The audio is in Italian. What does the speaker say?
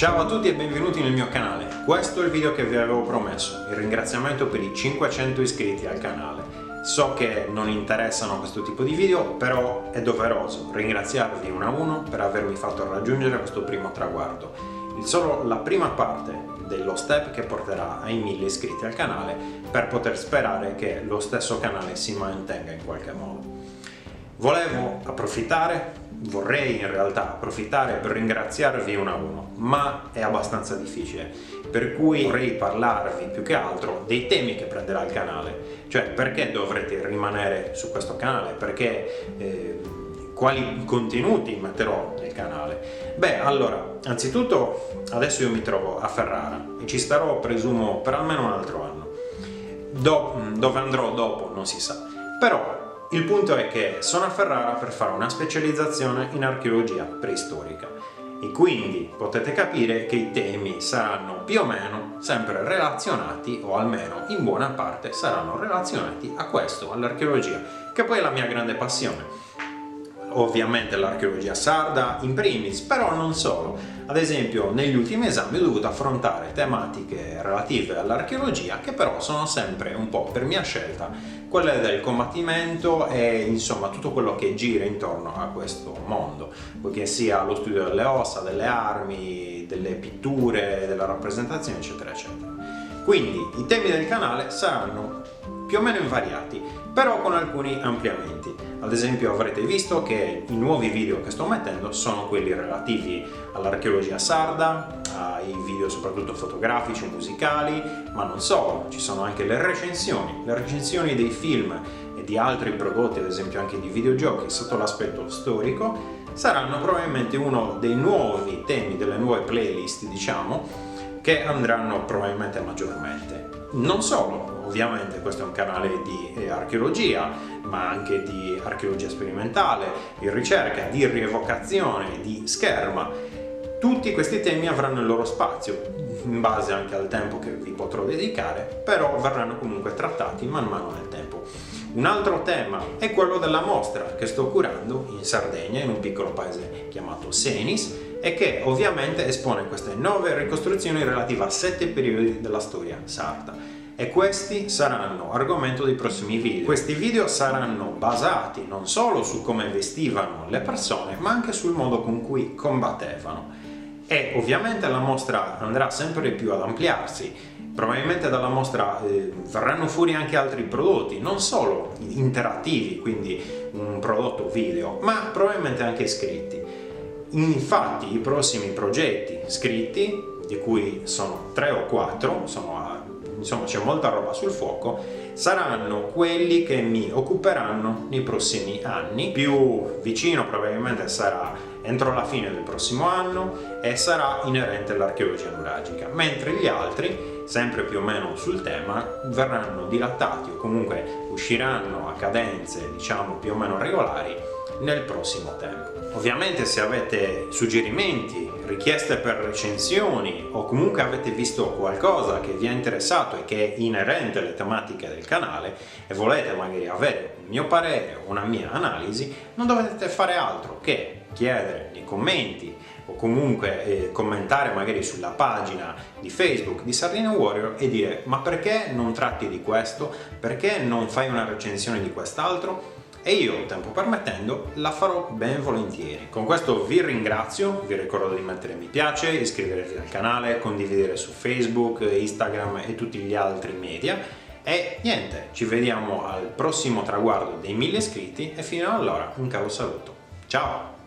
Ciao a tutti e benvenuti nel mio canale. Questo è il video che vi avevo promesso, il ringraziamento per i 500 iscritti al canale. So che non interessano questo tipo di video, però è doveroso ringraziarvi uno a uno per avermi fatto raggiungere questo primo traguardo. Solo la prima parte dello step che porterà ai 1000 iscritti al canale per poter sperare che lo stesso canale si mantenga in qualche modo. Vorrei in realtà approfittare per ringraziarvi uno a uno, ma è abbastanza difficile, per cui vorrei parlarvi più che altro dei temi che prenderà il canale, cioè perché dovrete rimanere su questo canale, quali contenuti metterò nel canale. Allora, anzitutto adesso io mi trovo a Ferrara e ci starò, presumo, per almeno un altro anno. Dove andrò dopo non si sa, però il punto è che sono a Ferrara per fare una specializzazione in archeologia preistorica e quindi potete capire che i temi saranno più o meno sempre relazionati, o almeno in buona parte saranno relazionati a questo, all'archeologia, che poi è la mia grande passione. Ovviamente l'archeologia sarda in primis, però non solo. Ad esempio, negli ultimi esami ho dovuto affrontare tematiche relative all'archeologia che però sono sempre un po' per mia scelta quelle del combattimento e insomma tutto quello che gira intorno a questo mondo, poiché sia lo studio delle ossa, delle armi, delle pitture, della rappresentazione, eccetera eccetera. Quindi i temi del canale saranno più o meno invariati, però con alcuni ampliamenti. Ad esempio avrete visto che i nuovi video che sto mettendo sono quelli relativi all'archeologia sarda, ai video soprattutto fotografici e musicali, ma non solo, ci sono anche le recensioni dei film e di altri prodotti, ad esempio anche di videogiochi sotto l'aspetto storico. Saranno probabilmente uno dei nuovi temi, delle nuove playlist, diciamo, che andranno probabilmente maggiormente. Non solo, ovviamente questo è un canale di archeologia, ma anche di archeologia sperimentale, di ricerca, di rievocazione, di scherma. Tutti questi temi avranno il loro spazio, in base anche al tempo che vi potrò dedicare, però verranno comunque trattati man mano nel tempo. Un altro tema è quello della mostra che sto curando in Sardegna, in un piccolo paese chiamato Senis, e che ovviamente espone queste 9 ricostruzioni relative a 7 periodi della storia sarda. E questi saranno argomento dei prossimi video. Questi video saranno basati non solo su come vestivano le persone, ma anche sul modo con cui combattevano. E ovviamente la mostra andrà sempre più ad ampliarsi. Probabilmente dalla mostra verranno fuori anche altri prodotti, non solo interattivi, quindi un prodotto video, ma probabilmente anche scritti. Infatti i prossimi progetti scritti, di cui sono 3 o 4, insomma c'è molta roba sul fuoco, saranno quelli che mi occuperanno nei prossimi anni. Più vicino probabilmente sarà entro la fine del prossimo anno e sarà inerente all'archeologia nuragica, mentre gli altri, sempre più o meno sul tema, verranno dilattati o comunque usciranno a cadenze, diciamo, più o meno regolari nel prossimo tempo. Ovviamente se avete suggerimenti, richieste per recensioni o comunque avete visto qualcosa che vi è interessato e che è inerente alle tematiche del canale e volete magari avere un mio parere o una mia analisi, non dovete fare altro che chiedere nei commenti o comunque commentare magari sulla pagina di Facebook di Sardina Warrior e dire: ma perché non tratti di questo? Perché non fai una recensione di quest'altro? E io, tempo permettendo, la farò ben volentieri. Con questo vi ringrazio, vi ricordo di mettere mi piace, iscrivervi al canale, condividere su Facebook, Instagram e tutti gli altri media. E niente, ci vediamo al prossimo traguardo dei 1000 iscritti e fino ad allora un caro saluto. Ciao!